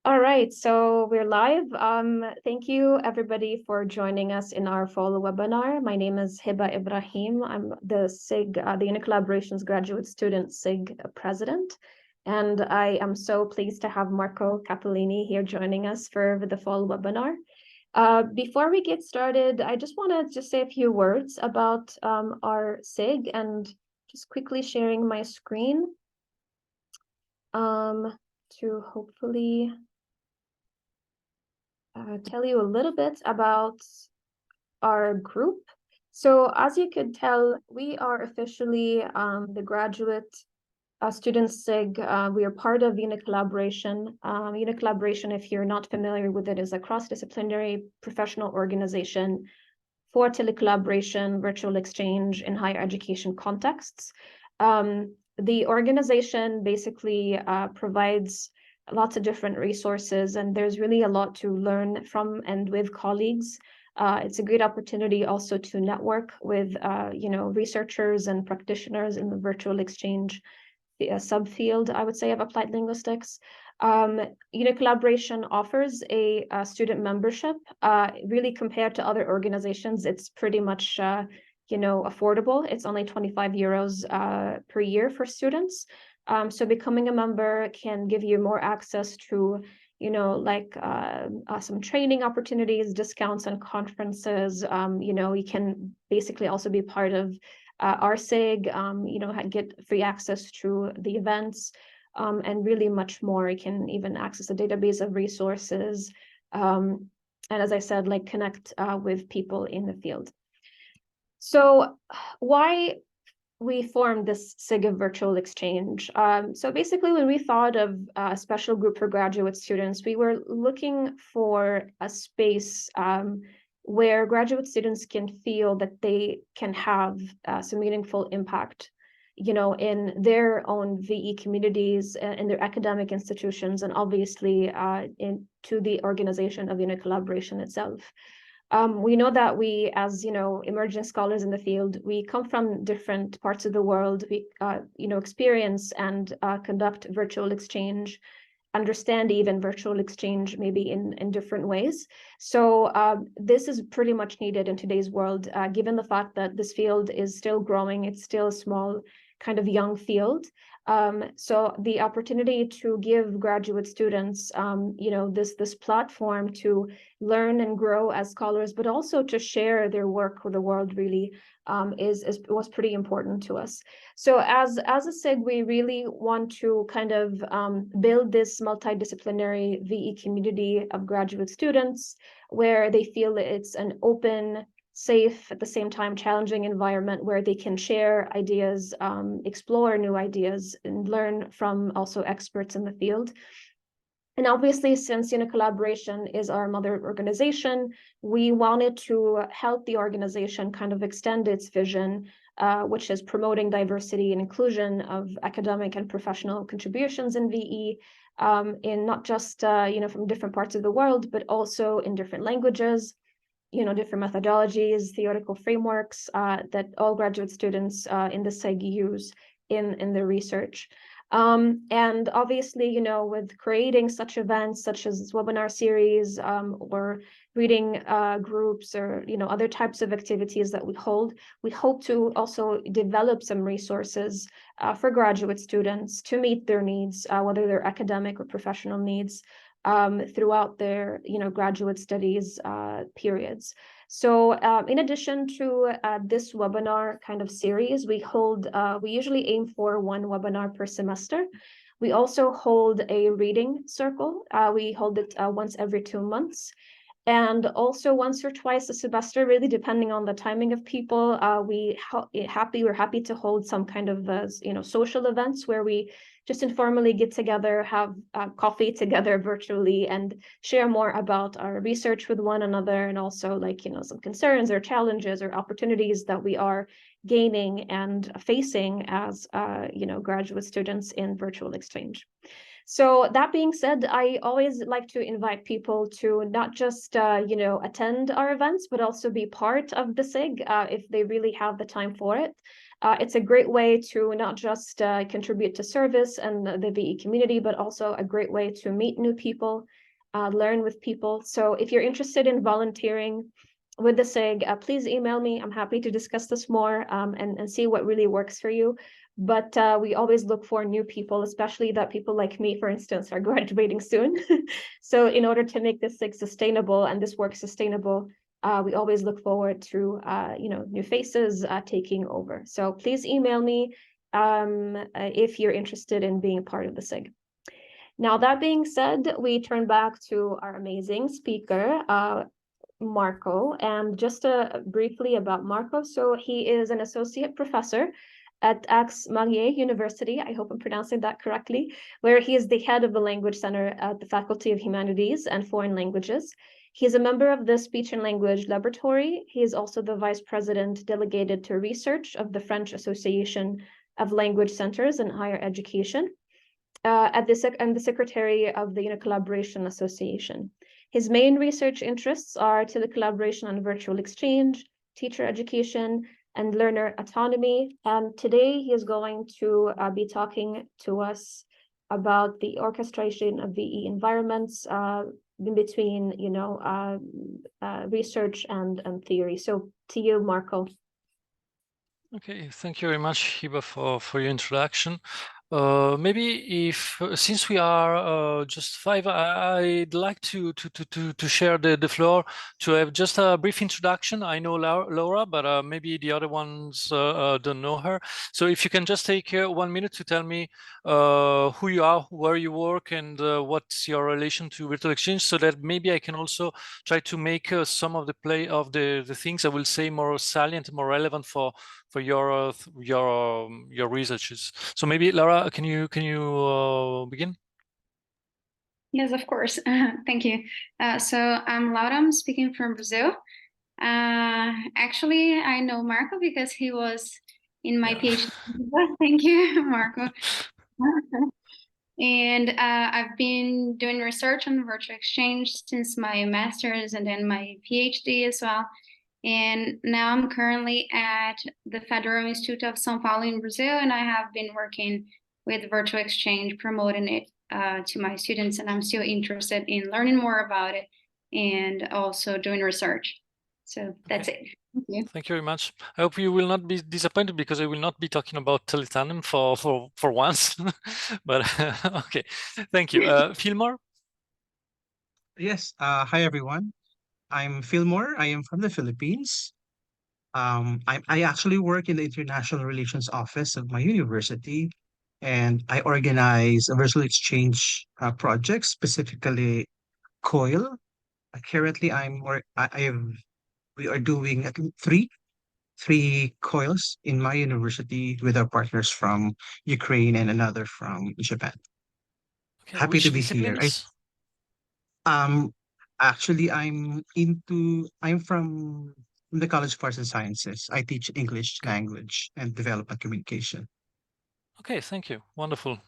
All right, so we're live. Thank you everybody for joining us in our fall webinar. My name is Hiba Ibrahim. I'm the SIG, the Uni Collaborations Graduate Student SIG president. And I am so pleased to have Marco Capellini here joining us for the fall webinar. Before we get started, I just want to say a few words about our SIG and just quickly sharing my screen to hopefully tell you a little bit about our group. So as you could tell, we are officially the graduate student SIG. We are part of Uni Collaboration. Uni Collaboration, if you're not familiar with it, is a cross-disciplinary professional organization for telecollaboration, virtual exchange in higher education contexts. The organization basically provides lots of different resources, and there's really a lot to learn from and with colleagues. It's a great opportunity also to network with researchers and practitioners in the virtual exchange subfield, I would say, of applied linguistics. Uni Collaboration offers a student membership. Really, compared to other organizations, it's pretty much affordable. It's only 25 euros per year for students. So becoming a member can give you more access to, some training opportunities, discounts on conferences. You can basically also be part of our SIG, get free access to the events, and really much more. You can even access a database of resources. And as I said, connect with people in the field. So why we formed this SIG of virtual exchange? So basically, when we thought of a special group for graduate students, we were looking for a space where graduate students can feel that they can have some meaningful impact, in their own VE communities, in their academic institutions, and obviously into the organization of Uni Collaboration itself. We know that we, as emerging scholars in the field, we come from different parts of the world. We, experience and conduct virtual exchange, understand even virtual exchange maybe in different ways. So this is pretty much needed in today's world, given the fact that this field is still growing. It's still a small, kind of young field. So the opportunity to give graduate students, this platform to learn and grow as scholars, but also to share their work with the world really was pretty important to us. So as a SIG, we really want to kind of build this multidisciplinary VE community of graduate students where they feel it's an open, safe, at the same time challenging environment where they can share ideas, explore new ideas, and learn from also experts in the field. And obviously, since Uni Collaboration is our mother organization, we wanted to help the organization kind of extend its vision, which is promoting diversity and inclusion of academic and professional contributions in VE, in not just from different parts of the world, but also in different languages, different methodologies, theoretical frameworks that all graduate students in the SIG use in their research. And obviously, with creating such events, such as this webinar series, or reading groups, or, other types of activities that we hold, we hope to also develop some resources for graduate students to meet their needs, whether they're academic or professional needs, throughout their graduate studies periods. So in addition to this webinar kind of series, we usually aim for one webinar per semester. We also hold a reading circle. We hold it once every 2 months. And also once or twice a semester, really depending on the timing of people. We're happy to hold some kind of social events where we just informally get together, have coffee together virtually, and share more about our research with one another, and also some concerns or challenges or opportunities that we are gaining and facing as graduate students in virtual exchange. So that being said, I always like to invite people to not just attend our events, but also be part of the SIG if they really have the time for it. It's a great way to not just contribute to service and the VE community, but also a great way to meet new people, learn with people. So if you're interested in volunteering with the SIG, please email me. I'm happy to discuss this more and see what really works for you. But we always look for new people, especially that people like me, for instance, are graduating soon. So in order to make this SIG sustainable and this work sustainable, we always look forward to new faces taking over. So please email me if you're interested in being part of the SIG. Now, that being said, we turn back to our amazing speaker, Marco, and just briefly about Marco. So he is an associate professor at Aix-Marseille University, I hope I'm pronouncing that correctly, where he is the head of the Language Center at the Faculty of Humanities and Foreign Languages. He is a member of the Speech and Language Laboratory. He is also the vice president delegated to research of the French Association of Language Centers in Higher Education, and the secretary of the Collaboration Association. His main research interests are telecollaboration and virtual exchange, teacher education, and learner autonomy. And today he is going to be talking to us about the orchestration of VE environments in between, research and theory. So to you, Marco. Okay, thank you very much, Hiba, for your introduction. Maybe since we are just 5, I'd like to share the floor to have just a brief introduction. I know Laura, but maybe the other ones don't know her. So if you can just take 1 minute to tell me who you are, where you work, and what's your relation to virtual exchange, so that maybe I can also try to make some of the things I will say more salient, more relevant for your researches. So maybe Laura, can you begin? Yes, of course. Thank you. So I'm Laura. I'm speaking from Brazil. Actually, I know Marco because he was in my PhD. Thank you, Marco. And I've been doing research on virtual exchange since my master's and then my PhD as well. And now I'm currently at the Federal Institute of São Paulo in Brazil, and I have been working with virtual exchange, promoting it to my students, and I'm still interested in learning more about it and also doing research. So that's it. Thank you. Thank you very much. I hope you will not be disappointed because I will not be talking about Teletandem for once, but okay, thank you. Fillmore? Yes, hi everyone. I'm Fillmore. I am from the Philippines. I actually work in the International Relations Office of my university, and I organize a virtual exchange projects, specifically COIL. Currently, we are doing at least three COILs in my university with our partners from Ukraine and another from Japan. Okay, Happy to be here. Actually, I'm from the College of Arts and Sciences. I teach English language and development communication. Okay, thank you. Wonderful.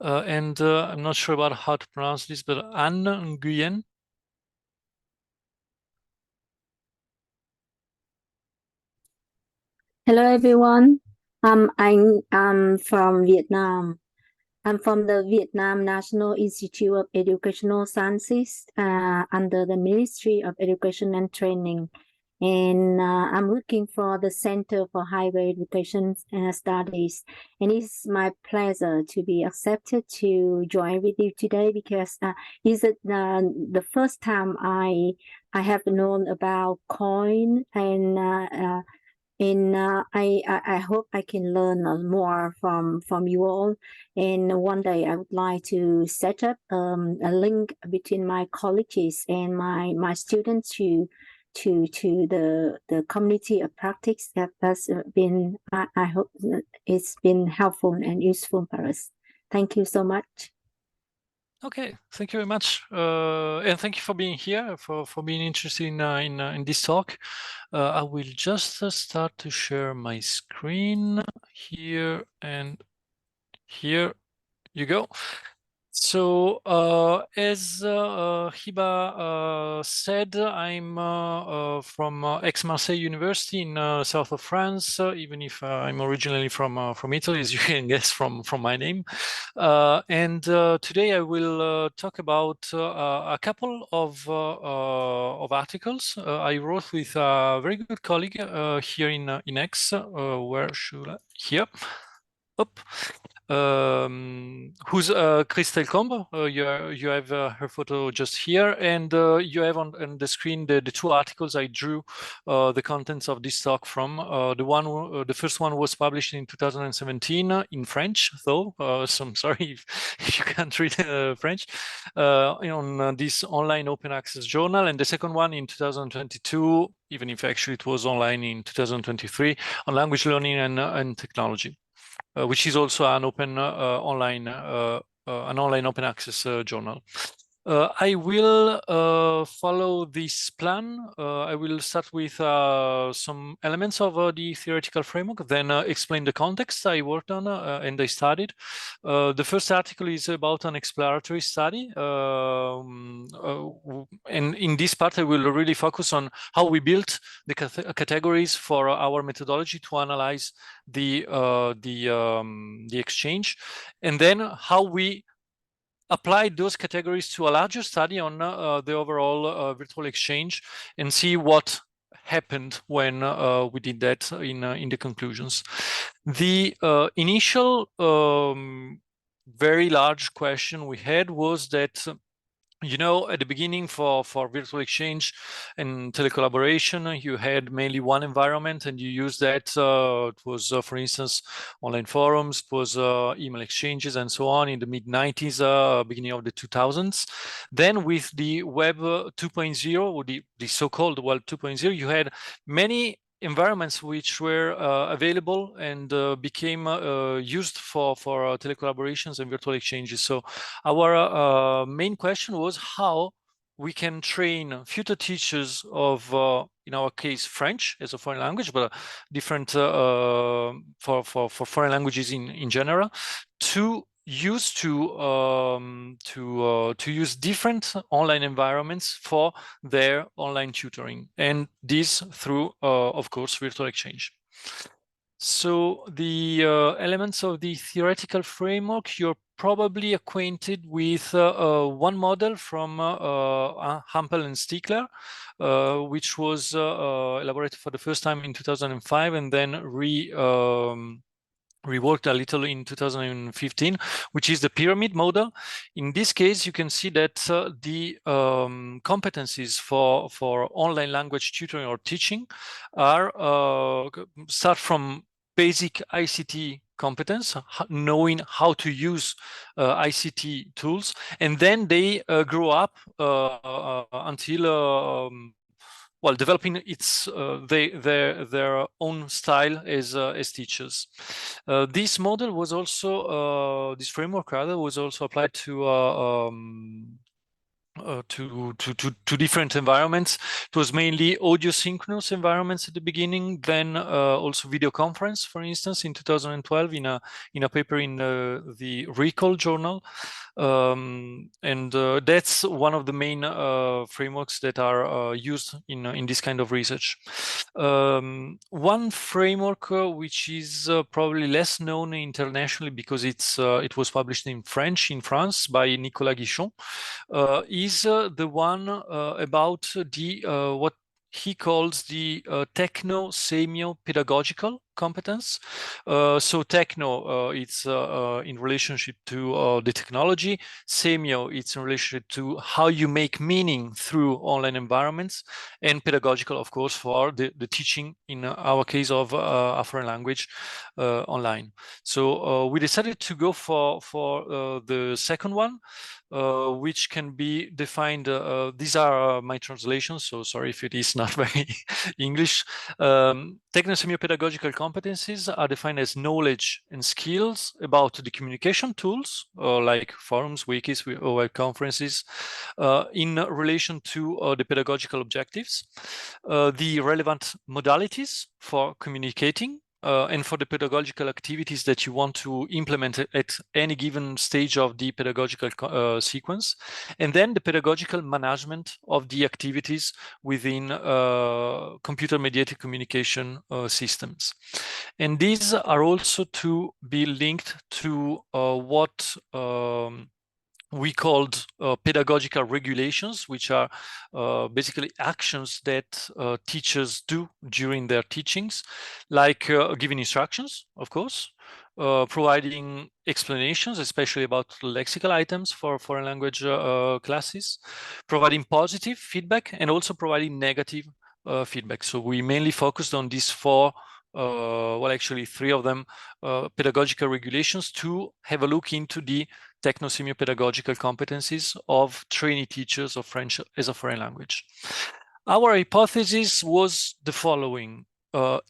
And I'm not sure about how to pronounce this, but Anne Nguyen. Hello, everyone. I'm from Vietnam. I'm from the Vietnam National Institute of Educational Sciences under the Ministry of Education and Training. And I'm looking for the Center for Higher Education Studies. And it's my pleasure to be accepted to join with you today because it's the first time I have known about COIL and I hope I can learn more from you all. And one day I would like to set up a link between my colleges and my students to the community of practice that has been, I hope it's been helpful and useful for us. Thank you so much. Okay, thank you very much, and thank you for being here, for being interested in this talk. I will just start to share my screen here, and here you go. So, as Hiba said, I'm from Aix-Marseille University in south of France. Even if I'm originally from Italy, as you can guess from my name. And today I will talk about a couple of articles I wrote with a very good colleague here in Aix. Where should I? Here. Up. Who's Christelle Combe. You have her photo just here, and you have on the screen the two articles I drew the contents of this talk from. The first one was published in 2017 in French, though, so I'm sorry if you can't read French, on this online open access journal, and the second one in 2022, even if actually it was online in 2023, on language learning and technology. Which is also an open online open access journal. I will follow this plan. I will start with some elements of the theoretical framework, then explain the context I worked on and I studied. The first article is about an exploratory study. And in this part, I will really focus on how we built the categories for our methodology to analyze the exchange, and then how we applied those categories to a larger study on the overall virtual exchange and see what happened when we did that in the conclusions. The initial very large question we had was that at the beginning for virtual exchange and telecollaboration, you had mainly one environment and you used that. It was, for instance, online forums, it was email exchanges and so on in the mid-90s, beginning of the 2000s. Then with the Web 2.0, or the so-called Web 2.0, you had many environments which were available and became used for telecollaborations and virtual exchanges. So our main question was how we can train future teachers of, in our case, French as a foreign language, but different for foreign languages in general, to use to use different online environments for their online tutoring, and this through, of course, virtual exchange. So the elements of the theoretical framework, you're probably acquainted with one model from Hampel and Stickler, which was elaborated for the first time in 2005 and then reworked a little in 2015, which is the pyramid model. In this case, you can see that the competencies for online language tutoring or teaching are start from basic ICT competence, knowing how to use ICT tools, and then they grow up until well, developing their own style as teachers. This model was also this framework rather was also applied to different environments. It was mainly audio synchronous environments at the beginning, then also video conference, for instance, in 2012 in a paper in the Recall journal. And that's one of the main frameworks that are used in this kind of research. One framework which is probably less known internationally because it was published in French in France by Nicolas Guichon, is the one about the what he calls the techno-semio-pedagogical competence. So techno, it's in relationship to the technology. Semio, it's in relationship to how you make meaning through online environments, and pedagogical, of course, for the teaching, in our case of a foreign language online. So we decided to go for the second one, which can be defined, these are my translations, so sorry if it is not very English. Techno-semio-pedagogical competencies are defined as knowledge and skills about the communication tools, like forums, wikis, or web conferences, in relation to the pedagogical objectives, the relevant modalities for communicating and for the pedagogical activities that you want to implement at any given stage of the pedagogical sequence, and then the pedagogical management of the activities within computer-mediated communication systems. And these are also to be linked to what we called pedagogical regulations, which are basically actions that teachers do during their teachings, like giving instructions, of course, providing explanations, especially about lexical items for foreign language classes, providing positive feedback, and also providing negative feedback. So we mainly focused on these four, well, actually three of them, pedagogical regulations, to have a look into the techno-semiopedagogical competencies of trainee teachers of French as a foreign language. Our hypothesis was the following.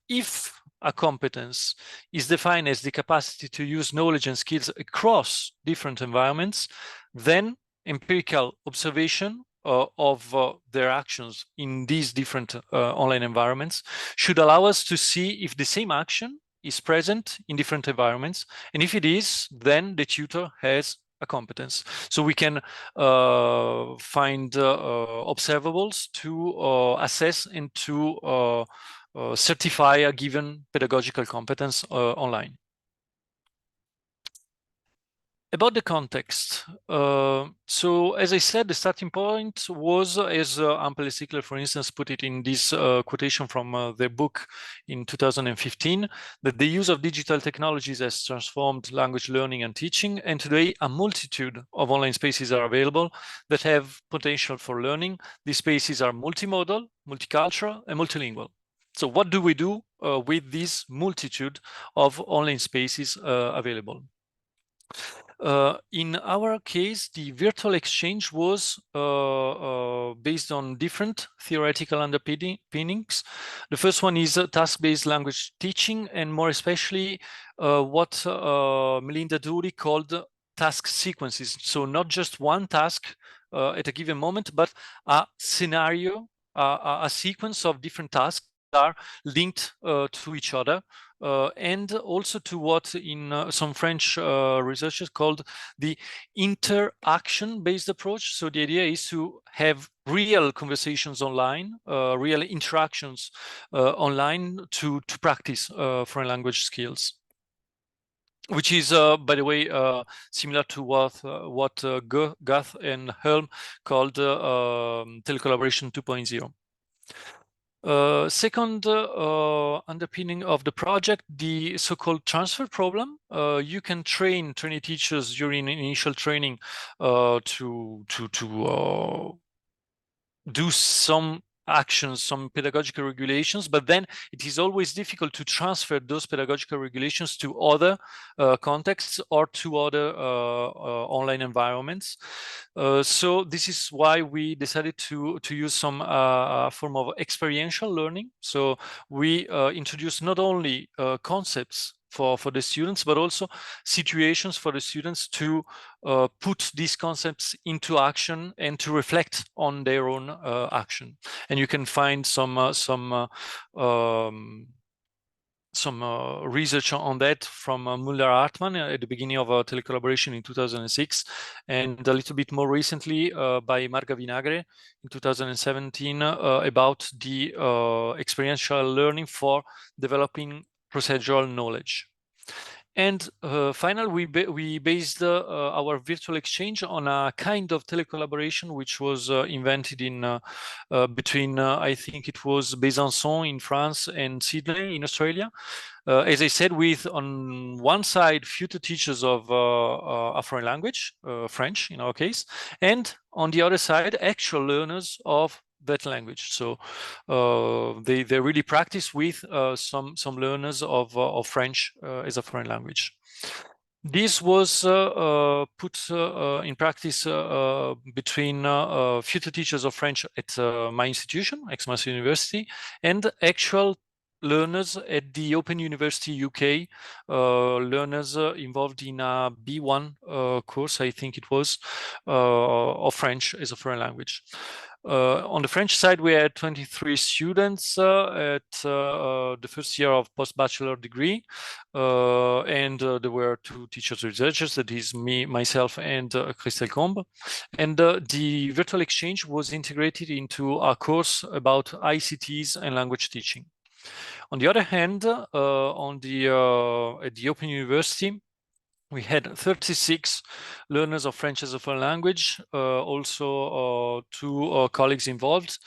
If a competence is defined as the capacity to use knowledge and skills across different environments, then empirical observation of their actions in these different online environments should allow us to see if the same action is present in different environments, and if it is, then the tutor has a competence. So we can find observables to assess and to certify a given pedagogical competence online. About the context, so as I said, the starting point was, as Ampel Stickler, for instance, put it in this quotation from their book in 2015, that the use of digital technologies has transformed language learning and teaching, and today a multitude of online spaces are available that have potential for learning. These spaces are multimodal, multicultural, and multilingual. So what do we do with this multitude of online spaces available? In our case, the virtual exchange was based on different theoretical underpinnings. The first one is task-based language teaching, and more especially what Melinda Dury called task sequences. So not just one task at a given moment, but a scenario, a sequence of different tasks that are linked to each other. And also to what in some French researchers called the interaction-based approach. So the idea is to have real conversations online, real interactions online to practice foreign language skills, which is, by the way, similar to what Guth and Helm called telecollaboration 2.0. Second underpinning of the project, the so-called transfer problem. You can train trainee teachers during initial training to do some actions, some pedagogical regulations, but then it is always difficult to transfer those pedagogical regulations to other contexts or to other online environments. So this is why we decided to use some form of experiential learning. So we introduced not only concepts for the students, but also situations for the students to put these concepts into action and to reflect on their own action. And you can find some research on that from Müller-Hartmann at the beginning of telecollaboration in 2006, and a little bit more recently by Marga Vinagre in 2017 about the experiential learning for developing procedural knowledge. And finally, we based our virtual exchange on a kind of telecollaboration which was invented in between, I think it was Besançon in France and Sydney in Australia. As I said, with on one side, future teachers of a foreign language, French in our case, and on the other side, actual learners of that language. So they really practice with some learners of French as a foreign language. This was put in practice between future teachers of French at my institution, Aix-Marseille University, and actual learners at the Open University UK, learners involved in a B1 course, I think it was, of French as a foreign language. On the French side, we had 23 students at the first year of post-bachelor degree, and there were 2 teachers researchers, that is me, myself, and Christelle Combe. And the virtual exchange was integrated into a course about ICTs and language teaching. On the other hand, at the Open University, we had 36 learners of French as a foreign language, also 2 colleagues involved.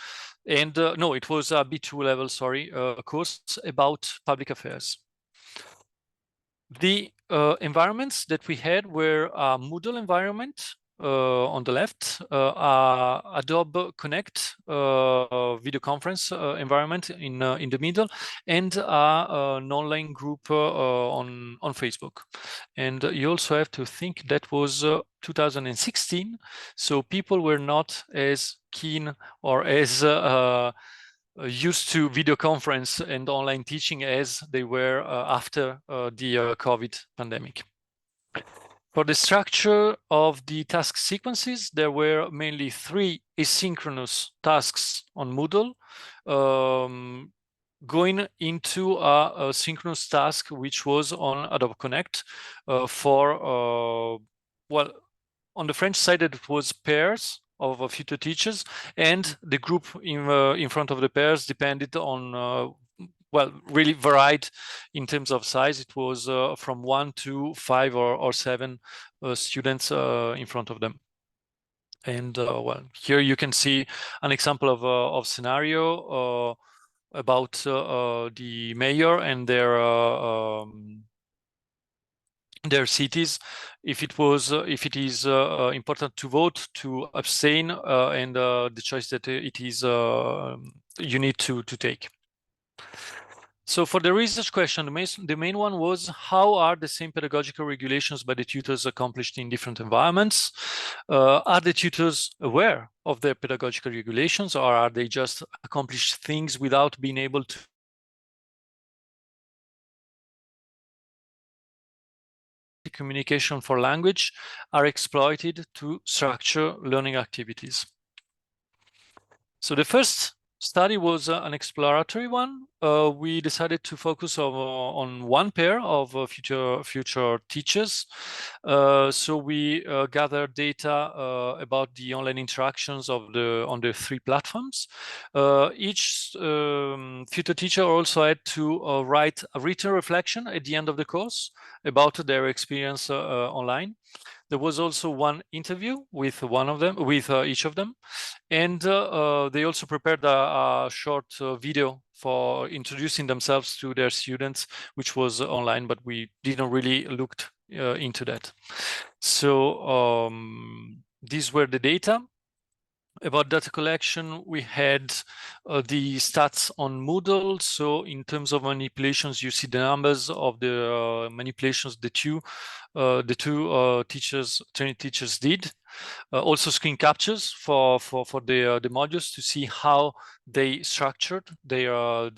And no, it was a B2 level, sorry, course about public affairs. The environments that we had were a Moodle environment on the left, Adobe Connect video conference environment in the middle, and an online group on Facebook. And you also have to think that was 2016, so people were not as keen or as used to video conference and online teaching as they were after the COVID pandemic. For the structure of the task sequences, there were mainly 3 asynchronous tasks on Moodle, going into a synchronous task, which was on Adobe Connect for, well, on the French side, it was pairs of future teachers, and the group in front of the pairs depended on well, really varied in terms of size. It was from 1 to 5 or 7 students in front of them. And well, here you can see an example of scenario about the mayor and their cities. If it is important to vote, to abstain, and the choice that it is you need to take. So for the research question, the main one was, how are the same pedagogical regulations by the tutors accomplished in different environments? Are the tutors aware of their pedagogical regulations, or are they just accomplish things without being able to communication for language are exploited to structure learning activities? So the first study was an exploratory one. We decided to focus on 1 pair of future teachers. So we gathered data about the online interactions on the 3 platforms. Each future teacher also had to write a written reflection at the end of the course about their experience online. There was also 1 interview with each of them, and they also prepared a short video for introducing themselves to their students, which was online, but we didn't really look into that. So these were the data. About data collection, we had the stats on Moodle. So in terms of manipulations, you see the numbers of the manipulations the 2 training teachers did. Also screen captures for the modules to see how they structured their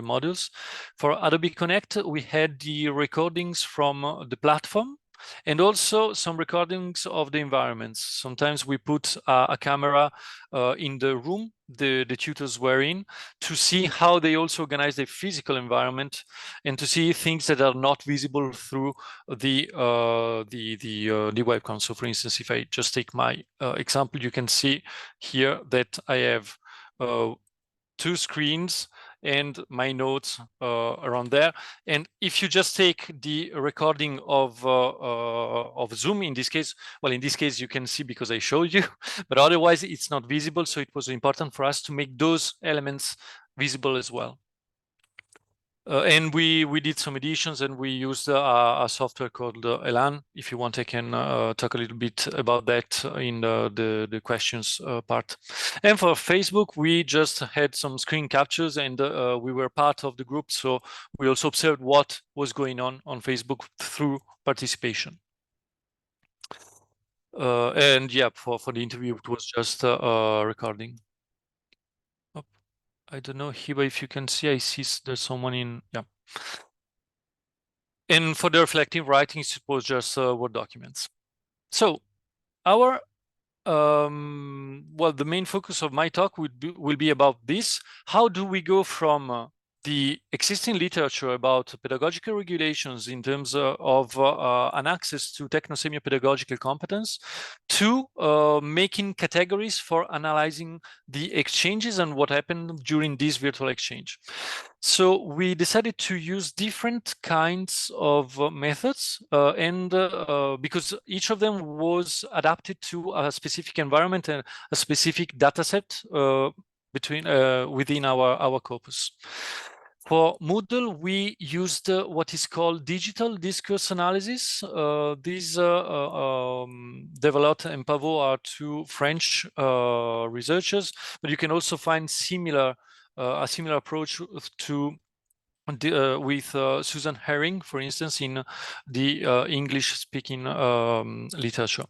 modules. For Adobe Connect, we had the recordings from the platform, and also some recordings of the environments. Sometimes we put a camera in the room the tutors were in, to see how they also organize their physical environment, and to see things that are not visible through the webcam. So for instance, if I just take my example, you can see here that I have 2 screens and my notes around there. And if you just take the recording of Zoom, in this case, well, in this case you can see because I showed you, but otherwise it's not visible. So it was important for us to make those elements visible as well. And we did some editions, and we used a software called Elan. If you want, I can talk a little bit about that in the questions part. And for Facebook, we just had some screen captures, and we were part of the group. So we also observed what was going on Facebook through participation. And yeah, for the interview, it was just recording. I don't know, Hiba, if you can see, I see there's someone in, yeah. And for the reflective writings, it was just Word documents. So our well, the main focus of my talk will be about this. How do we go from the existing literature about pedagogical regulations in terms of an access to techno-semi-pedagogical competence to making categories for analyzing the exchanges and what happened during this virtual exchange? So we decided to use different kinds of methods because each of them was adapted to a specific environment and a specific data set within our corpus. For Moodle, we used what is called digital discourse analysis. These Developed and Pavot are two French researchers, but you can also find a similar approach with Susan Herring, for instance, in the English-speaking literature.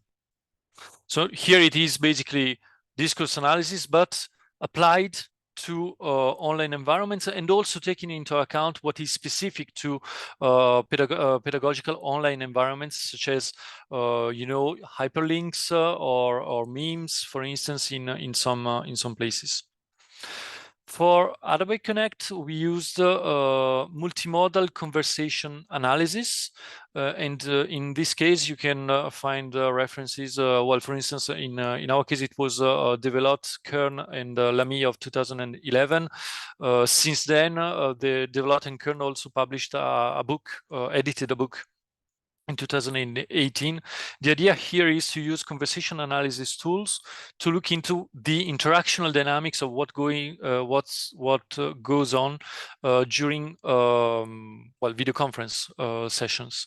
So here it is basically discourse analysis, but applied to online environments, and also taking into account what is specific to pedagogical online environments, such as hyperlinks or memes, for instance, in some places. For Adobe Connect, we used multimodal conversation analysis. And in this case, you can find references. Well, for instance, in our case, it was Developed, Kern, and Lamy of 2011. Since then, the Developed and Kern also published a book, edited a book in 2018. The idea here is to use conversation analysis tools to look into the interactional dynamics of what goes on during video conference sessions.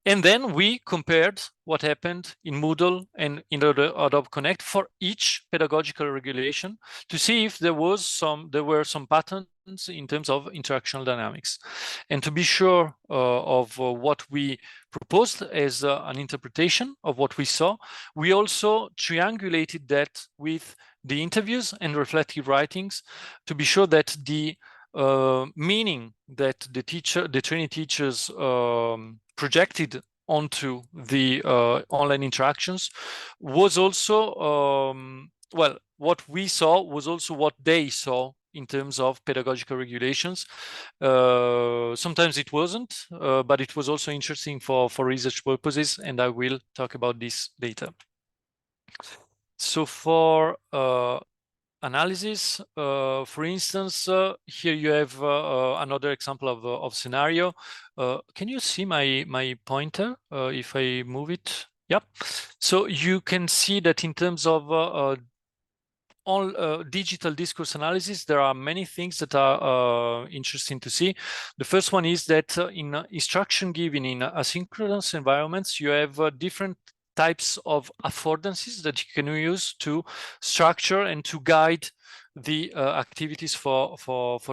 And then we compared what happened in Moodle and in Adobe Connect for each pedagogical regulation to see if there were some patterns in terms of interactional dynamics. And to be sure of what we proposed as an interpretation of what we saw, we also triangulated that with the interviews and reflective writings to be sure that the meaning that the training teachers projected onto the online interactions was also, what we saw was also what they saw in terms of pedagogical regulations. Sometimes it wasn't, but it was also interesting for research purposes, and I will talk about this later. So for analysis, for instance, here you have another example of scenario. Can you see my pointer if I move it? Yep. So you can see that in terms of all digital discourse analysis, there are many things that are interesting to see. The first one is that in instruction given in asynchronous environments, you have different types of affordances that you can use to structure and to guide the activities for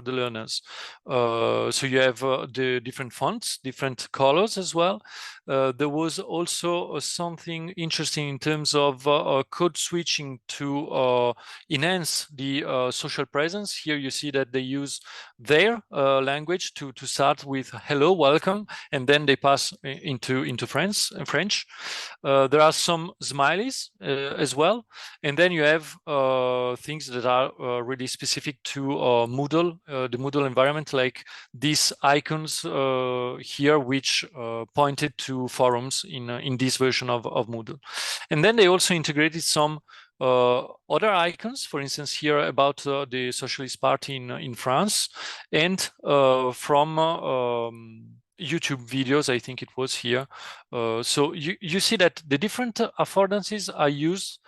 the learners. So you have the different fonts, different colors as well. There was also something interesting in terms of code switching to enhance the social presence. Here you see that they use their language to start with hello, welcome, and then they pass into French. There are some smileys as well, and then you have things that are really specific to Moodle, the Moodle environment, like these icons here, which pointed to forums in this version of Moodle. And then they also integrated some other icons, for instance, here about the Socialist Party in France, and from YouTube videos, I think it was here. So you see that the different affordances are used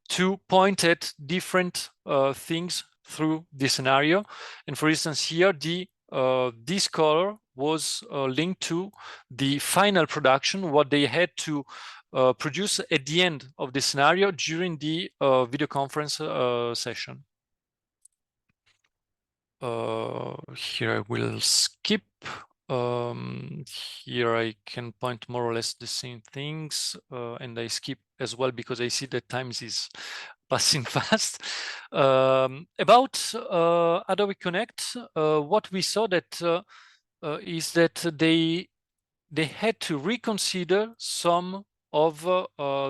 to point at different things through the scenario. And for instance, here this color was linked to the final production, what they had to produce at the end of the scenario during the video conference session. Here I will skip. Here I can point more or less the same things, and I skip as well because I see that time is passing fast. About Adobe Connect, what we saw that is that they had to reconsider some of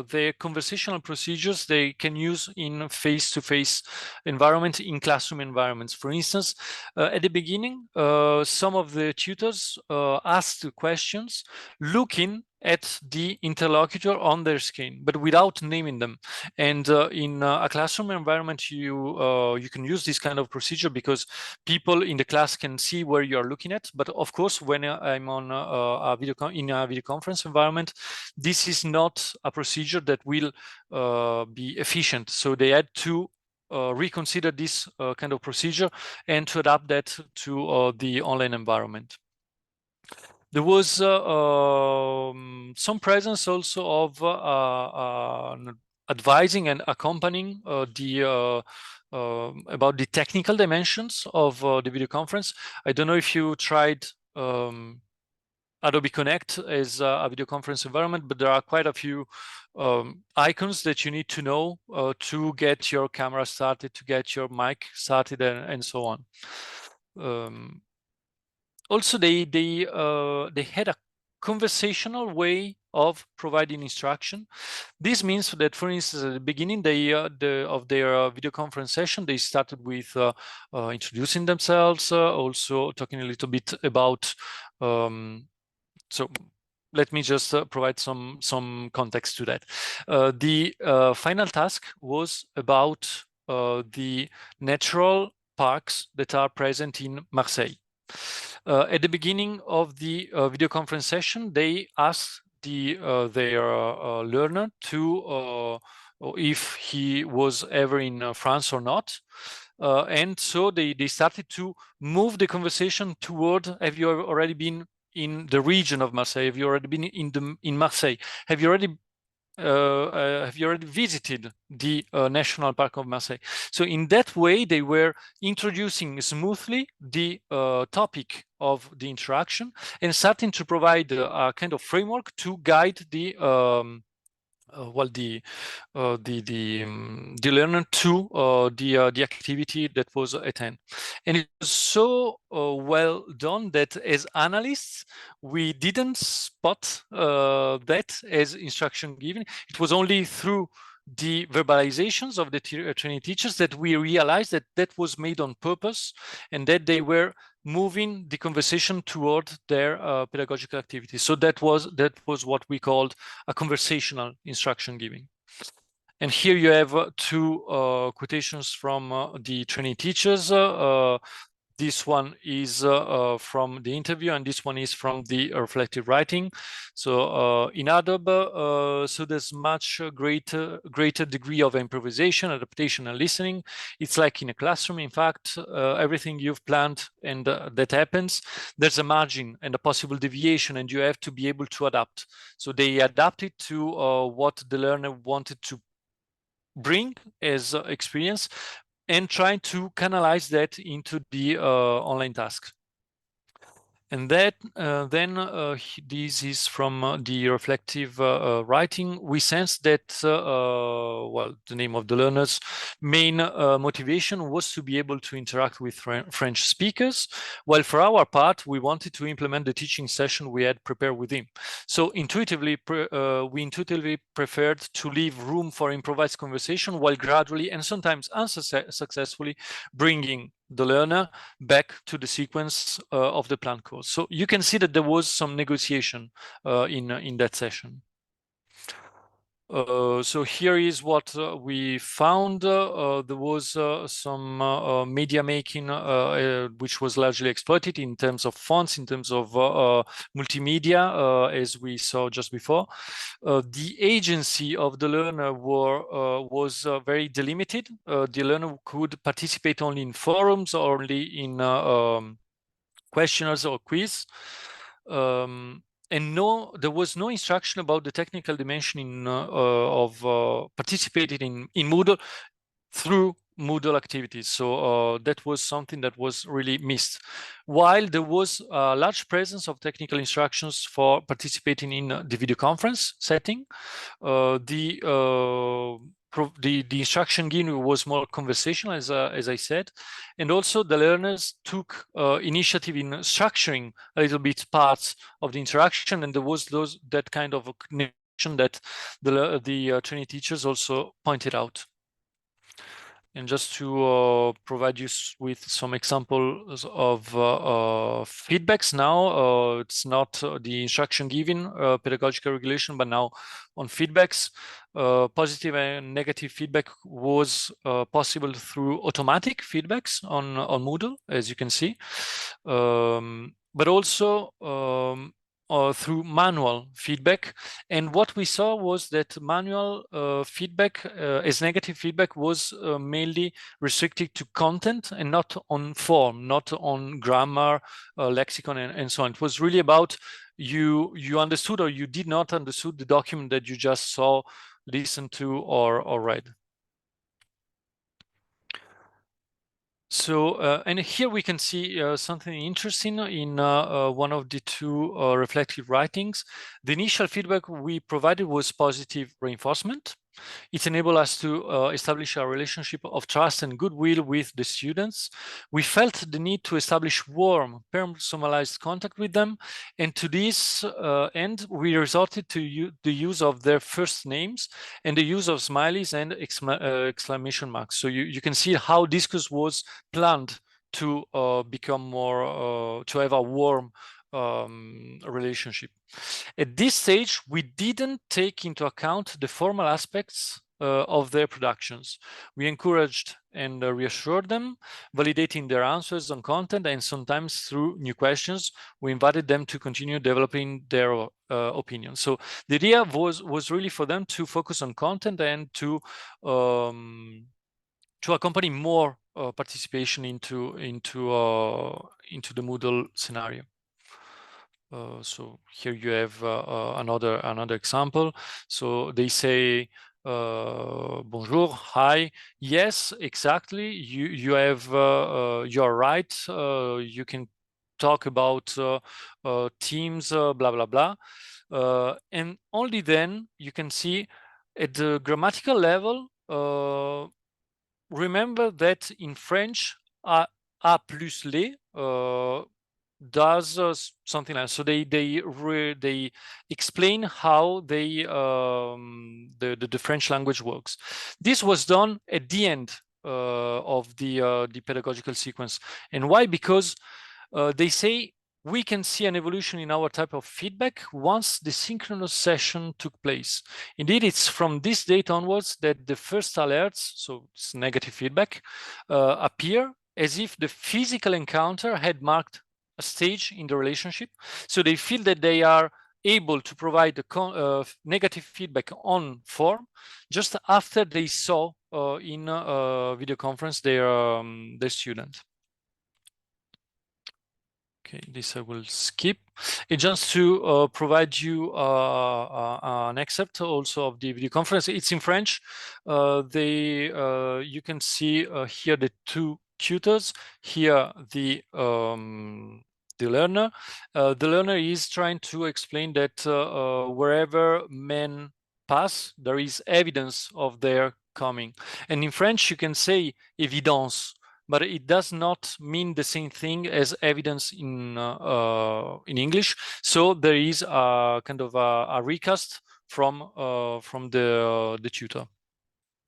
their conversational procedures they can use in face-to-face environment, in classroom environments. For instance, at the beginning, some of the tutors asked questions looking at the interlocutor on their screen, but without naming them. And in a classroom environment, you can use this kind of procedure because people in the class can see where you are looking at. But of course, when I'm on in a video conference environment, this is not a procedure that will be efficient. So they had to reconsider this kind of procedure and to adapt that to the online environment. There was some presence also of advising and accompanying about the technical dimensions of the video conference. I don't know if you tried Adobe Connect as a video conference environment, but there are quite a few icons that you need to know to get your camera started, to get your mic started, and so on. Also, they had a conversational way of providing instruction. This means that, for instance, at the beginning of their video conference session, they started with introducing themselves, also talking a little bit about. So let me just provide some context to that. The final task was about the natural parks that are present in Marseille. At the beginning of the video conference session, they asked their learner to if he was ever in France or not. And so they started to move the conversation toward, have you already been in the region of Marseille? Have you already been in Marseille? Have you already visited the National Park of Marseille? So in that way, they were introducing smoothly the topic of the interaction and starting to provide a kind of framework to guide the learner to the activity that was at hand. And it was so well done that as analysts, we didn't spot that as instruction given. It was only through the verbalizations of the training teachers that we realized that that was made on purpose and that they were moving the conversation toward their pedagogical activity. So that was what we called a conversational instruction giving. And here you have two quotations from the training teachers. This one is from the interview, and this one is from the reflective writing. So in Adobe, so there's much greater degree of improvisation, adaptation, and listening. It's like in a classroom. In fact, everything you've planned and that happens, there's a margin and a possible deviation, and you have to be able to adapt. So they adapted to what the learner wanted to bring as experience, and trying to canalize that into the online task. And that this is from the reflective writing. We sense that, well, the name of the learner's main motivation was to be able to interact with French speakers, while for our part, we wanted to implement the teaching session we had prepared with him. So intuitively, we intuitively preferred to leave room for improvised conversation while gradually and sometimes unsuccessfully bringing the learner back to the sequence of the planned course. So you can see that there was some negotiation in that session. So here is what we found. There was some media making, which was largely exploited in terms of fonts, in terms of multimedia, as we saw just before. The agency of the learner was very delimited. The learner could participate only in forums, or only in questionnaires or quiz. And there was no instruction about the technical dimension of participating in Moodle through Moodle activities. So that was something that was really missed. While there was a large presence of technical instructions for participating in the video conference setting, the instruction given was more conversational, as I said, and also the learners took initiative in structuring a little bit parts of the interaction, and there was that kind of that the training teachers also pointed out. And just to provide you with some examples of feedbacks now, it's not the instruction giving pedagogical regulation, but now on feedbacks. Positive and negative feedback was possible through automatic feedbacks on Moodle, as you can see, but also through manual feedback. And what we saw was that manual feedback as negative feedback was mainly restricted to content and not on form, not on grammar, lexicon, and so on. It was really about you understood or you did not understood the document that you just saw, listened to, or read. So, and here we can see something interesting in one of the two reflective writings. The initial feedback we provided was positive reinforcement. It enabled us to establish a relationship of trust and goodwill with the students. We felt the need to establish warm, personalized contact with them. And to this end, we resorted to the use of their first names and the use of smileys and exclamation marks. So you can see how discourse was planned to become more, to have a warm relationship. At this stage, we didn't take into account the formal aspects of their productions. We encouraged and reassured them, validating their answers on content, and sometimes through new questions, we invited them to continue developing their opinions. So the idea was really for them to focus on content and to accompany more participation into the Moodle scenario. So here you have another example. So they say bonjour, hi. Yes, exactly. You have you're right. You can talk about teams, blah blah blah, and only then you can see at the grammatical level. Remember that in French, a plus les does something else. So they explain how the French language works. This was done at the end of the pedagogical sequence. And why? Because they say we can see an evolution in our type of feedback once the synchronous session took place. Indeed, it's from this date onwards that the first alerts, so it's negative feedback, appear as if the physical encounter had marked a stage in the relationship. So they feel that they are able to provide the negative feedback on form just after they saw in video conference their student. Okay, this I will skip. And just to provide you an excerpt also of the video conference. It's in French. You can see here the two tutors. Here the learner. The learner is trying to explain that wherever men pass, there is evidence of their coming. And in French, you can say évidence, but it does not mean the same thing as evidence in English. So there is a kind of a recast from the tutor.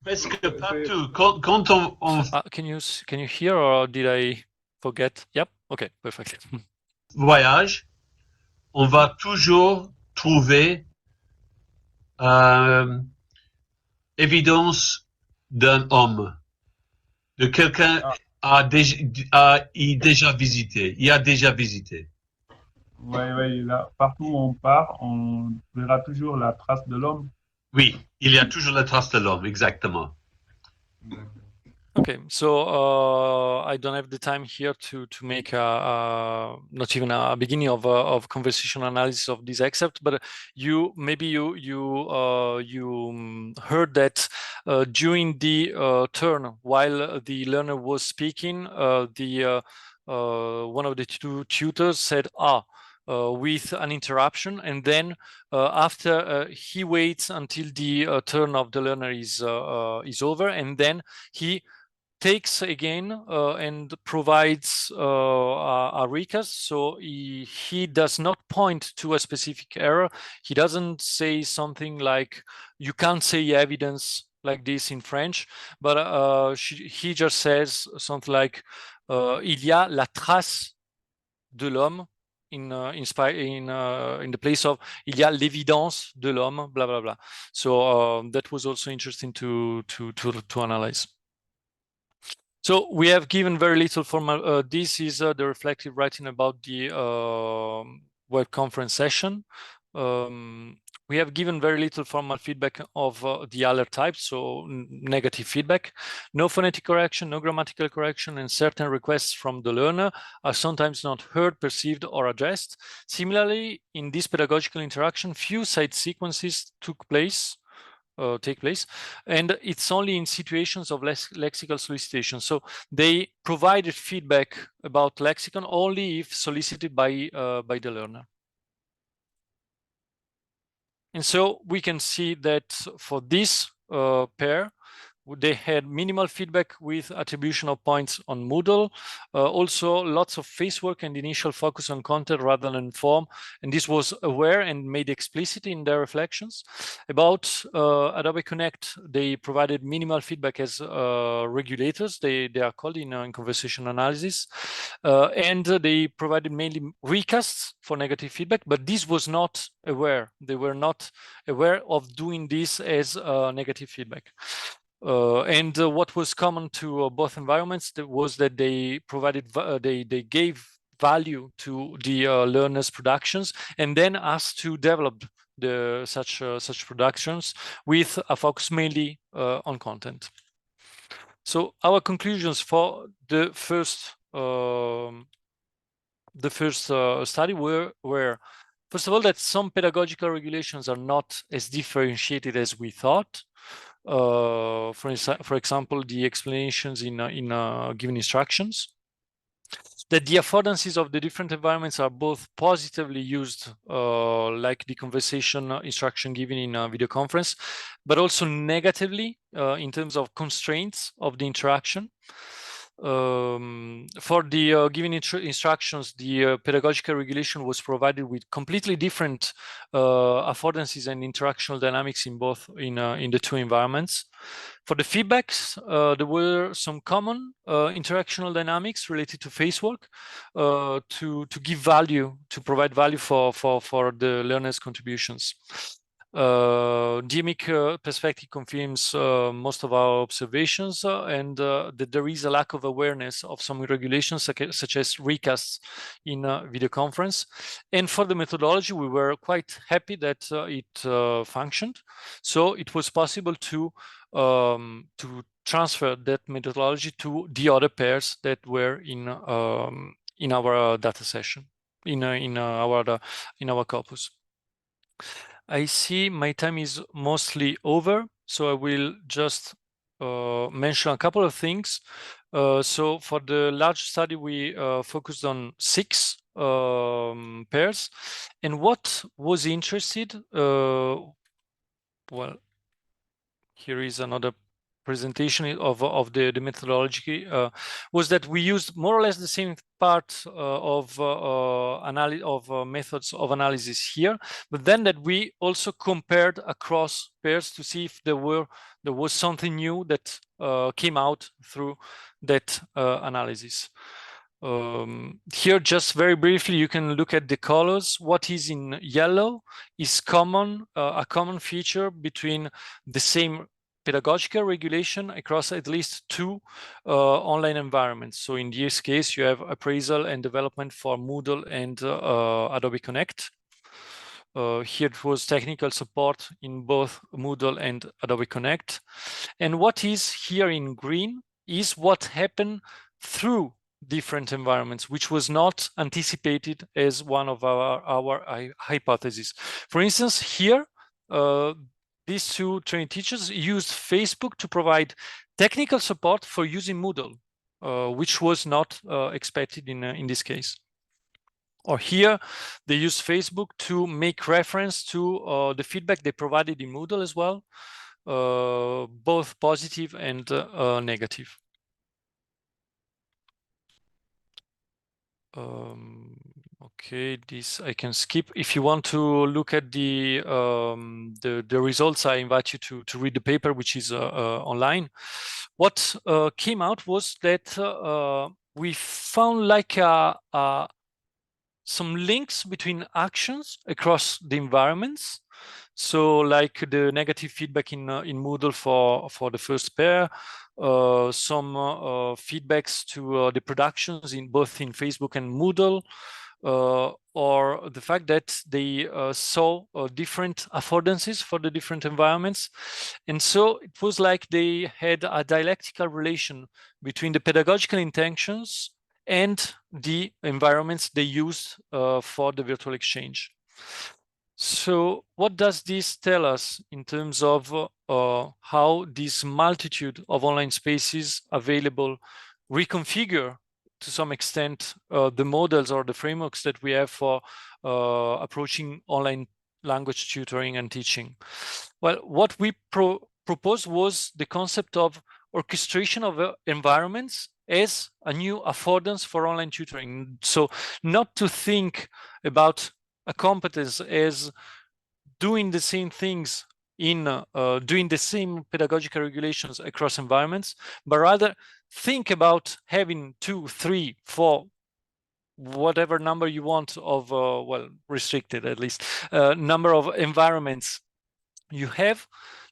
Presque partout. Quand on... Can you hear, or did I forget? Yep. Okay. Perfect. Voyage, on va toujours trouver évidence d'un homme, de quelqu'un a déjà visité. Ouais, là, partout où on part, on verra toujours la trace de l'homme. Oui, il y a toujours la trace de l'homme, exactement. Okay, so I don't have the time here to make not even a beginning of conversational analysis of this excerpt, but you heard that during the turn while the learner was speaking, one of the two tutors said with an interruption, and then after he waits until the turn of the learner is over, and then he takes again and provides a recast. So he does not point to a specific error. He doesn't say something like, you can't say evidence like this in French, but he just says something like, il y a la trace de l'homme in the place of il y a l'évidence de l'homme, blah blah blah. So that was also interesting to analyze. So we have given very little formal. This is the reflective writing about the web conference session. We have given very little formal feedback of the other types, so negative feedback. No phonetic correction, no grammatical correction, and certain requests from the learner are sometimes not heard, perceived, or addressed. Similarly, in this pedagogical interaction, few side sequences take place, and it's only in situations of lexical solicitation. So they provided feedback about lexicon only if solicited by the learner. And so we can see that for this pair, they had minimal feedback with attribution of points on Moodle. Also, lots of face work and initial focus on content rather than form. And this was aware and made explicit in their reflections. About Adobe Connect, they provided minimal feedback as regulators. They are called in conversation analysis. And they provided mainly recasts for negative feedback, but this was not aware. They were not aware of doing this as negative feedback. And what was common to both environments was that they provided, they gave value to the learners' productions, and then asked to develop such productions with a focus mainly on content. So our conclusions for the first study were first of all, that some pedagogical regulations are not as differentiated as we thought. For example, the explanations in given instructions, that the affordances of the different environments are both positively used, like the conversation instruction given in a video conference, but also negatively in terms of constraints of the interaction. For the given instructions, the pedagogical regulation was provided with completely different affordances and interactional dynamics in the two environments. For the feedbacks, there were some common interactional dynamics related to face work to give value, to provide value for the learners' contributions. DMIC perspective confirms most of our observations, and that there is a lack of awareness of some regulations such as recasts in video conference. And for the methodology, we were quite happy that it functioned. So it was possible to transfer that methodology to the other pairs that were in our data session, in our corpus. I see my time is mostly over, so I will just mention a couple of things. So for the large study, we focused on 6 pairs. And what was interested, well, here is another presentation of the methodology, was that we used more or less the same part of methods of analysis here, but then that we also compared across pairs to see if there was something new that came out through that analysis. Here, just very briefly, you can look at the colors. What is in yellow is common, a common feature between the same pedagogical regulation across at least 2 online environments. So in this case, you have appraisal and development for Moodle and Adobe Connect. Here it was technical support in both Moodle and Adobe Connect. And what is here in green is what happened through different environments, which was not anticipated as one of our hypotheses. For instance, here, these 2 trained teachers used Facebook to provide technical support for using Moodle, which was not expected in this case. Or here, they use Facebook to make reference to the feedback they provided in Moodle as well, both positive and negative. Okay, this I can skip. If you want to look at the results, I invite you to read the paper, which is online. What came out was that we found like some links between actions across the environments. So like the negative feedback in Moodle for the first pair, some feedbacks to the productions in both in Facebook and Moodle, or the fact that they saw different affordances for the different environments. And so it was like they had a dialectical relation between the pedagogical intentions and the environments they used for the virtual exchange. So what does this tell us in terms of how this multitude of online spaces available reconfigure to some extent the models or the frameworks that we have for approaching online language tutoring and teaching? Well, what we proposed was the concept of orchestration of environments as a new affordance for online tutoring. So not to think about a competence as doing the same things in doing the same pedagogical regulations across environments, but rather think about having 2, 3, 4, whatever number you want of, well, restricted at least, number of environments you have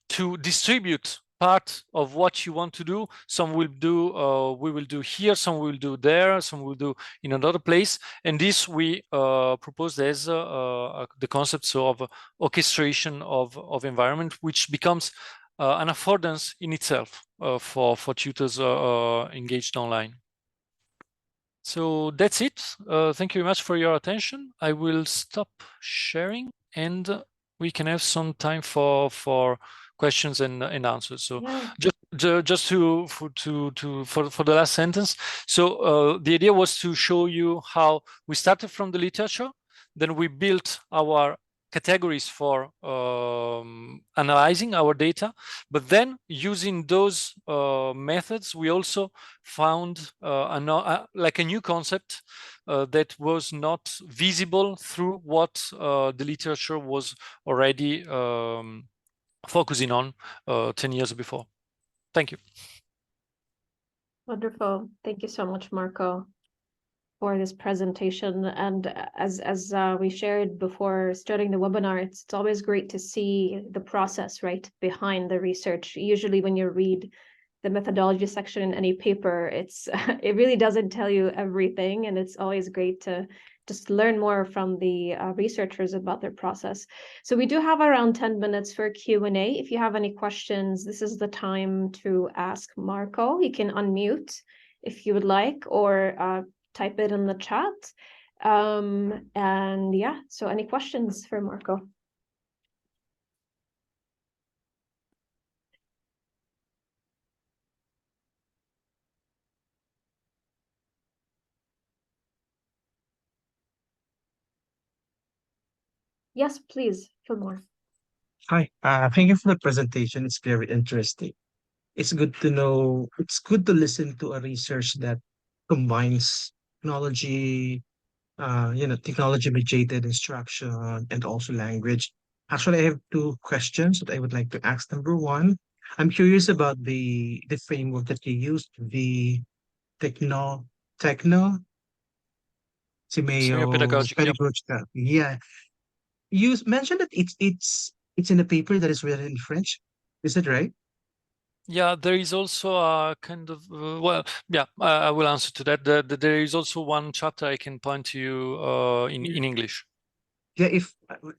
to distribute part of what you want to do. Some will do, we will do here, some will do there, some will do in another place. And this we proposed as the concepts of orchestration of environment, which becomes an affordance in itself for tutors engaged online. So that's it. Thank you very much for your attention. I will stop sharing and we can have some time for questions and answers. So yeah. just for the last sentence. So the idea was to show you how we started from the literature, then we built our categories for analyzing our data, but then using those methods, we also found like a new concept that was not visible through what the literature was already focusing on 10 years before. Thank you. Wonderful. Thank you so much, Marco, for this presentation. And as we shared before starting the webinar, it's always great to see the process right behind the research. Usually when you read the methodology section in any paper, it really doesn't tell you everything, and it's always great to just learn more from the researchers about their process. So we do have around 10 minutes for Q&A. If you have any questions, this is the time to ask Marco. You can unmute if you would like, or type it in the chat. And yeah, so any questions for Marco? Yes, please, Fillmore. Hi, thank you for the presentation. It's very interesting. It's good to know, it's good to listen to a research that combines technology, technology mediated instruction and also language. Actually, I have two questions that I would like to ask. Number one, I'm curious about the framework that you used, the techno Simeo Pedagogic, yep. pedagogical. Yeah, you mentioned that it's in a paper that is written in French. Is that right? Yeah, there is also a kind of, well, yeah, I will answer to that. There is also one chapter I can point to you in English. Yeah, if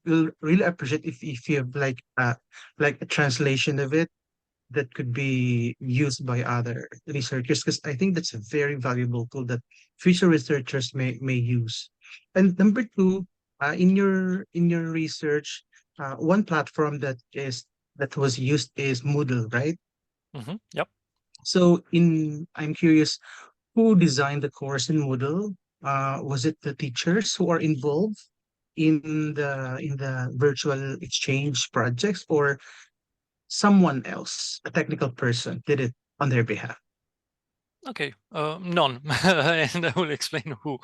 we'll really appreciate if you have like a translation of it that could be used by other researchers, because I think that's a very valuable tool that future researchers may use. And number two, in your research, one platform that was used is Moodle, right? Yep. So I'm curious, who designed the course in Moodle? Was it the teachers who are involved in the virtual exchange projects, or someone else, a technical person, did it on their behalf? Okay, none, and I will explain who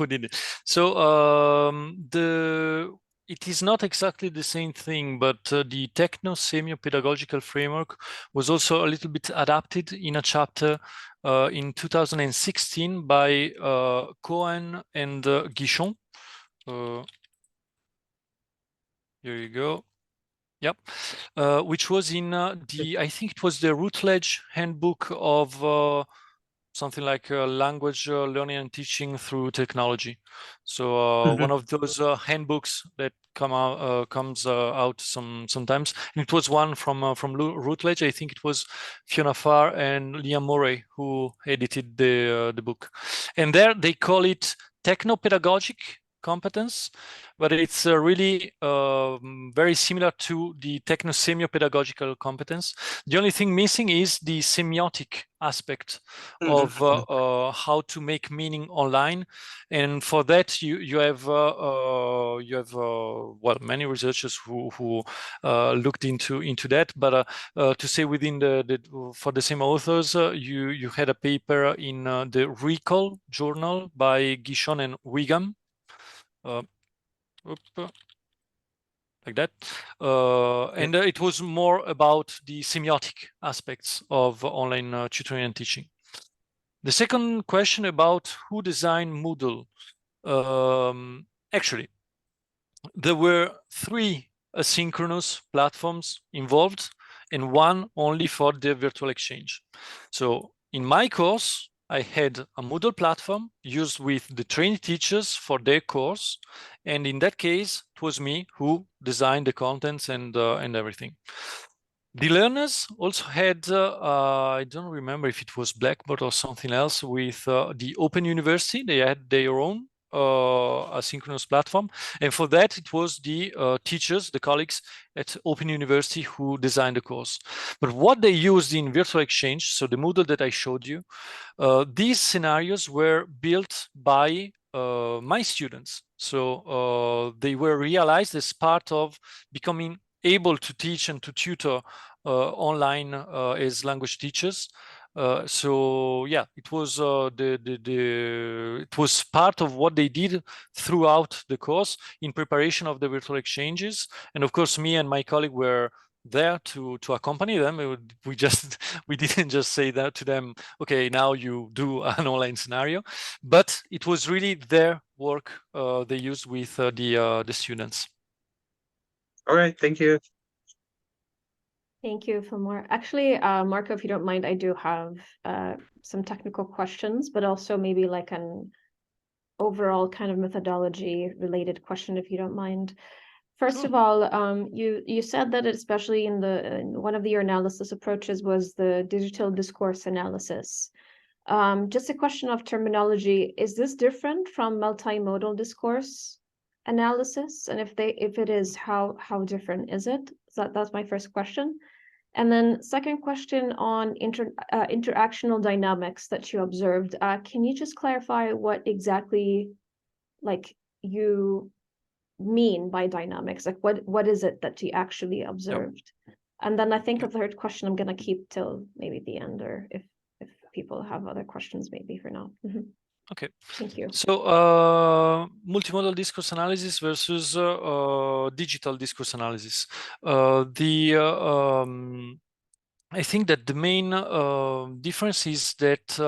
did it. So it is not exactly the same thing, but the techno-semio-pedagogical framework was also a little bit adapted in a chapter in 2016 by Cohen and Guichon. Here you go. Yep, which was in I think it was the Routledge handbook of something like language learning and teaching through technology. So one of those handbooks that comes out sometimes. And it was one from Routledge. I think it was Fiona Farr and Liam Murray who edited the book. And there they call it techno-pedagogic competence, but it's really very similar to the techno-semio-pedagogical competence. The only thing missing is the semiotic aspect of how to make meaning online, and for that you have well, many researchers who looked into that. But to say within for the same authors, you had a paper in the Recall journal by Guichon and Wigham. Like that, and it was more about the semiotic aspects of online tutoring and teaching. The second question about who designed Moodle. Actually, there were 3 asynchronous platforms involved and 1 only for the virtual exchange. So in my course, I had a Moodle platform used with the trainee teachers for their course. And in that case, it was me who designed the contents and everything. The learners also had, I don't remember if it was Blackboard or something else, with the Open University. They had their own asynchronous platform. And for that, it was the teachers, the colleagues at Open University who designed the course. But what they used in Virtual Exchange, so the Moodle that I showed you, these scenarios were built by my students. So they were realized as part of becoming able to teach and to tutor online as language teachers. So yeah, it was it was part of what they did throughout the course in preparation of the virtual exchanges. And of course, me and my colleague were there to accompany them. We didn't just say that to them, okay, now you do an online scenario, but it was really their work they used with the students. All right, thank you. Thank you, Fillmore. Actually, Marco, if you don't mind, I do have some technical questions, but also maybe like an overall kind of methodology related question, if you don't mind. First of all, you said that especially in one of your analysis approaches was the digital discourse analysis. Just a question of terminology, is this different from multimodal discourse analysis? And if it is, how different is it? So that's my first question. And then second question on interactional dynamics that you observed. Can you just clarify what exactly like you mean by dynamics? Like what is it that you actually observed? Yep. And then I think a third question I'm gonna keep till maybe the end, or if people have other questions maybe for now. Okay. Thank you. So multimodal discourse analysis versus digital discourse analysis. I think that the main difference is that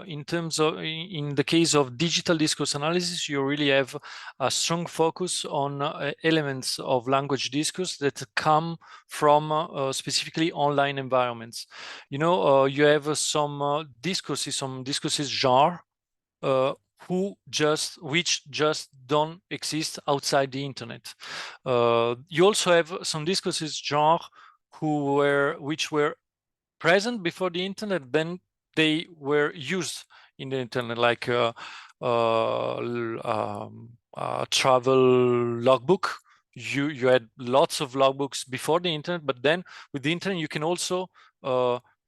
in terms of, in the case of digital discourse analysis, you really have a strong focus on elements of language discourse that come from specifically online environments. You know, you have some discourses genre, which just don't exist outside the internet. You also have some discourses genre which were present before the internet, then they were used in the internet, like travel logbook. You had lots of logbooks before the internet, but then with the internet you can also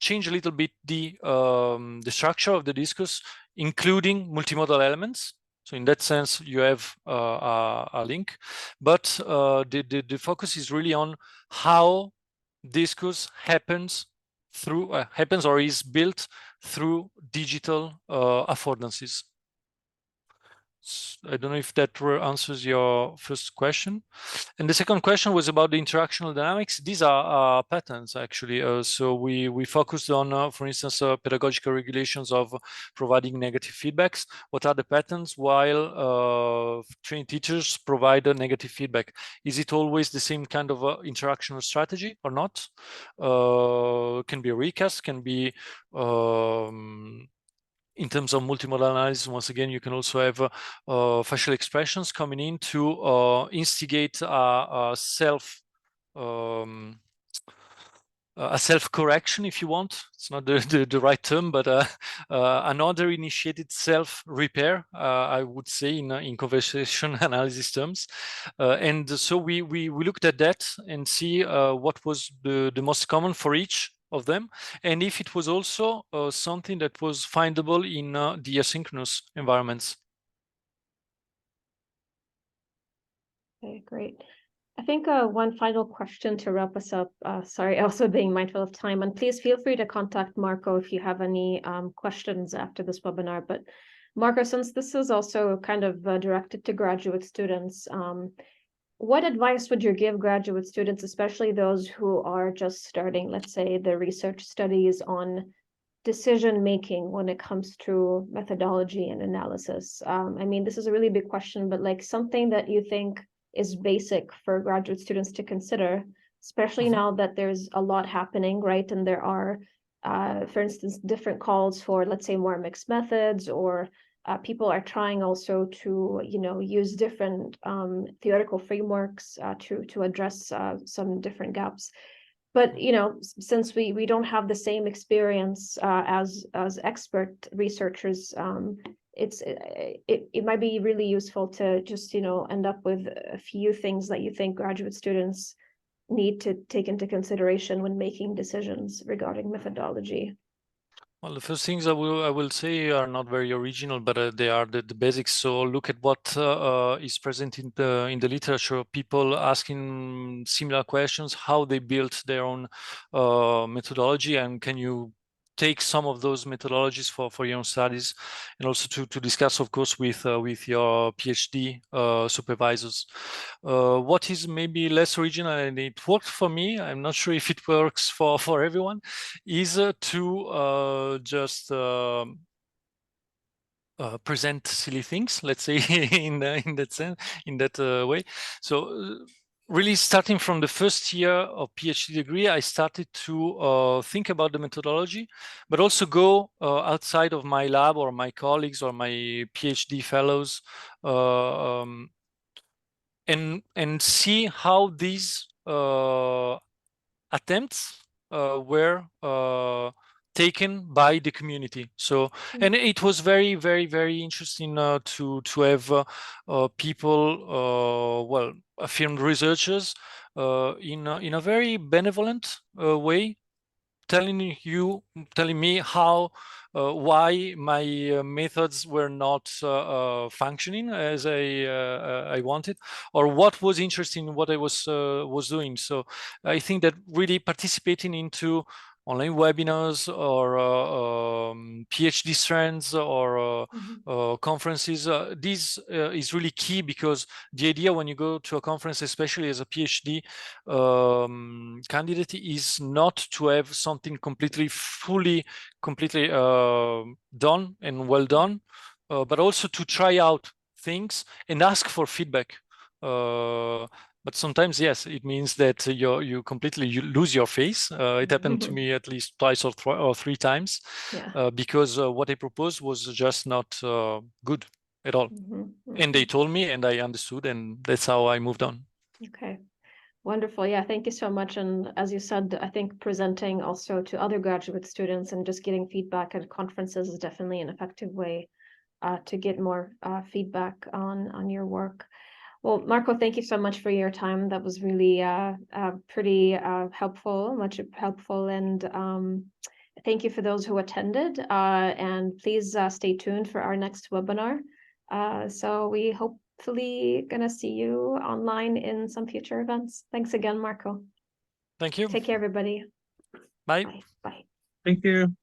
change a little bit the structure of the discourse, including multimodal elements. So in that sense, you have a link, but the focus is really on how discourse happens through happens or is built through digital affordances. I don't know if that answers your first question. And the second question was about the interactional dynamics. These are patterns, actually. So we focused on, for instance, pedagogical regulations of providing negative feedbacks. What are the patterns while trained teachers provide a negative feedback? Is it always the same kind of interactional strategy or not? Can be a recast, can be in terms of multimodal analysis, once again, you can also have facial expressions coming in to instigate a self-correction, if you want. It's not the right term, but another initiated self-repair, I would say, in conversation analysis terms. And so we looked at that and see what was the most common for each of them, and if it was also something that was findable in the asynchronous environments. Okay, great. I think one final question to wrap us up. Sorry, also being mindful of time, and please feel free to contact Marco if you have any questions after this webinar. But Marco, since this is also kind of directed to graduate students, what advice would you give graduate students, especially those who are just starting, let's say, the research studies on decision making when it comes to methodology and analysis? I mean, this is a really big question, but like something that you think is basic for graduate students to consider, especially now that there's a lot happening, right? And there are, for instance, different calls for, let's say, more mixed methods, or people are trying also to, use different theoretical frameworks to address some different gaps. But since we don't have the same experience as expert researchers, it might be really useful to just end up with a few things that you think graduate students need to take into consideration when making decisions regarding methodology. Well, the first things I will say are not very original, but they are the basics. So look at what is present in the literature. People asking similar questions, how they built their own methodology, and can you take some of those methodologies for your own studies, and also to discuss, of course, with your PhD supervisors. What is maybe less original, and it worked for me, I'm not sure if it works for everyone, is to just present silly things, let's say, in that sense, in that way. So really starting from the first year of PhD degree, I started to think about the methodology, but also go outside of my lab or my colleagues or my PhD fellows and see how these attempts were taken by the community. So, and it was very, very, very interesting to have people, well, affirmed researchers in a very benevolent way, telling me how why my methods were not functioning as I wanted, or what was interesting in what I was doing. So I think that really participating into online webinars or PhD strands or conferences, this is really key, because the idea when you go to a conference, especially as a PhD candidate, is not to have something completely done and well done, but also to try out things and ask for feedback. But sometimes, yes, it means that you completely lose your face. It happened to me at least twice or three times, because what I proposed was just not good at all. And they told me, and I understood, and that's how I moved on. Okay. Wonderful. Yeah, thank you so much. And as you said, I think presenting also to other graduate students and just getting feedback at conferences is definitely an effective way to get more feedback on your work. Well, Marco, thank you so much for your time. That was really pretty helpful, much helpful. And thank you for those who attended. And please stay tuned for our next webinar. So we hopefully gonna see you online in some future events. Thanks again, Marco. Thank you. Take care, everybody. Bye. Bye. Bye. Thank you.